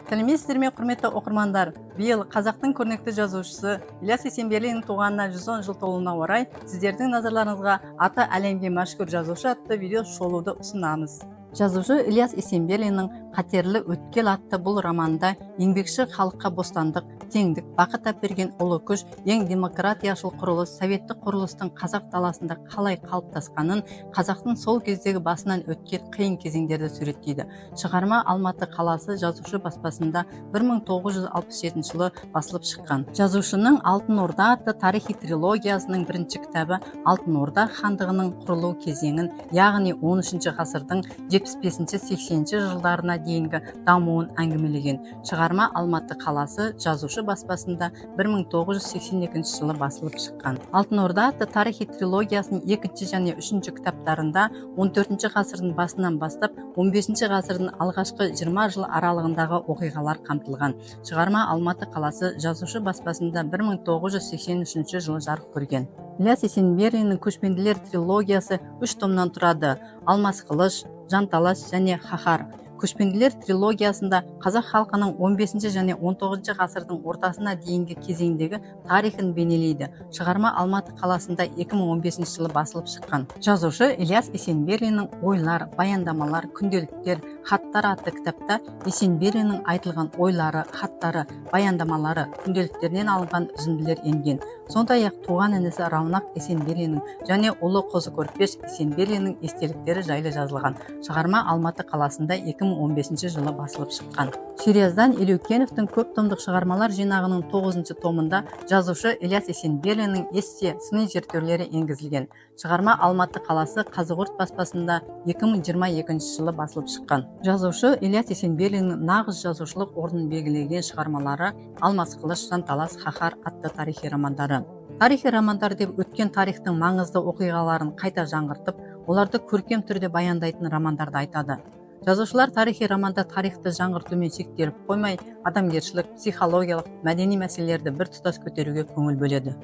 Сәлеметсіздер ме, құрметті оқырмандар? Биыл қазақтың көрнекті жазушысы Ілияс Есенберлиннің туғанына 110 жыл толуына орай сіздердің назарларыңызға аты әлемге мәшһүр жазушы атты видео шолуды ұсынамыз. Жазушы Ілияс Есенберлиннің «Қатерлі өткел» атты бұл романда еңбекші халыққа бостандық, теңдік, бақыт берген ұлы күш, ең демократияшыл құрылыс, советтік құрылыстың қазақ даласында қалай қалыптасқанын, қазақтың сол кездегі басынан өткен қиын кезеңдерді суреттейді. Шығарма Алматы қаласы жазушы баспасында 1967 жылы басылып шыққан. Жазушының «Алтын Орда» атты тарихи трилогиясының бірінші кітабы Алтын Орда хандығының құрылу кезеңін, яғни 13 ғасырдың 75-80 жылдарына дейінгі дамуын әңгімелеген. Шығарма Алматы қаласы жазушы баспасында 1982 жылы басылып шыққан. Алтын Орда атты тарихи трилогиясының екінші және үшінші кітаптарында 14 ғасырдың басынан бастап 15 ғасырдың алғашқы 20 жыл аралығындағы оқиғалар қамтылған. Шығарма Алматы қаласы жазушы баспасында 1983 жылы жарық көрген. Ілияс Есенберлиннің «Көшпенділер» трилогиясы 3 томнан тұрады. Алмас қылыш, Жанталас және Хахар. «Көшпенділер» трилогиясында қазақ халқының 15 және 19 ғасырдың ортасына дейінгі кезеңдегі тарихын бейнелейді. Шығарма Алматы қаласында 2015 жылы басылып шыққан. Жазушы Ілияс Есенберлиннің «Ойлар», «Баяндамалар», «Күнделіктер», «Хаттар» атты кітапта Есенберлиннің айтылған ойлары, хаттары, баяндамалары, күнделіктерінен алынған үзінділер енген. Сондай-ақ туған інісі Раунақ Есенберлиннің және ұлы Қозы-Көрпеш Есенберлиннің естеліктері жайлы жазылған. Шығарма Алматы қаласында 2015 жылы басылып шыққан. Шериаздан Елеукеновтың көп томдық шығармалар жинағының 9 томында жазушы Ілияс Есенберлиннің эссе, сыни зерттеулері енгізілген. Шығарма Алматы қаласы Қазығұрт баспасында 2022 жылы басылып шыққан. Жазушы Ілияс Есенберлиннің нағыз жазушылық орнын белгілеген шығармалары Алмас қылыш, Жанталас, Хахар атты тарихи романдары. Тарихи романдар деп өткен тарихтың маңызды оқиғаларын қайта жаңғыртып, оларды көркем түрде баяндайтын романдарды айтады. Жазушылар тарихи романда тарихты жаңғыртумен шектеліп қоймай, адамгершілік, психологиялық, мәдени мәселелерді бір тұтас көтеруге көңіл бөледі.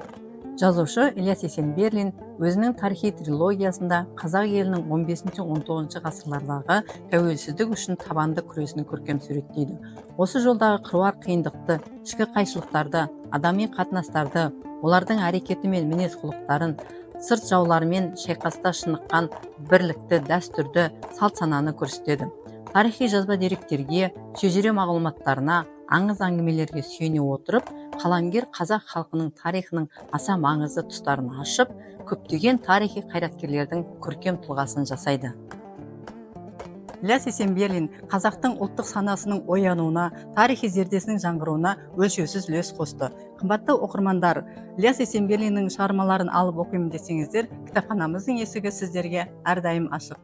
Жазушы Ілияс Есенберлин өзінің тарихи трилогиясында қазақ елінің 15-19 ғасырлардағы тәуелсіздік үшін табанды күресін көркем суреттейді. Осы жолдағы қыруар қиындықты, ішкі қайшылықтарды, адами қатынастарды, олардың әрекеті мен мінез құлықтарын, сырт жауларымен шайқаста шыныққан бірлікті, дәстүрді, салт сананы көрсетеді. Тарихи жазба деректерге, шежіре мағлұматтарына, аңыз әңгімелерге сүйене отырып, қаламгер қазақ халқының тарихының аса маңызды тұстарын ашып, көптеген тарихи қайраткерлердің көркем тұлғасын жасайды. Ілияс Есенберлин қазақтың ұлттық санасының оянуына, тарихи зердесінің жаңғыруына өлшеусіз үлес қосты. Қымбатты оқырмандар, Ілияс Есенберлиннің шығармаларын алып оқимын десеңіздер, кітапханамыздың есігі сіздерге әрдайым ашық.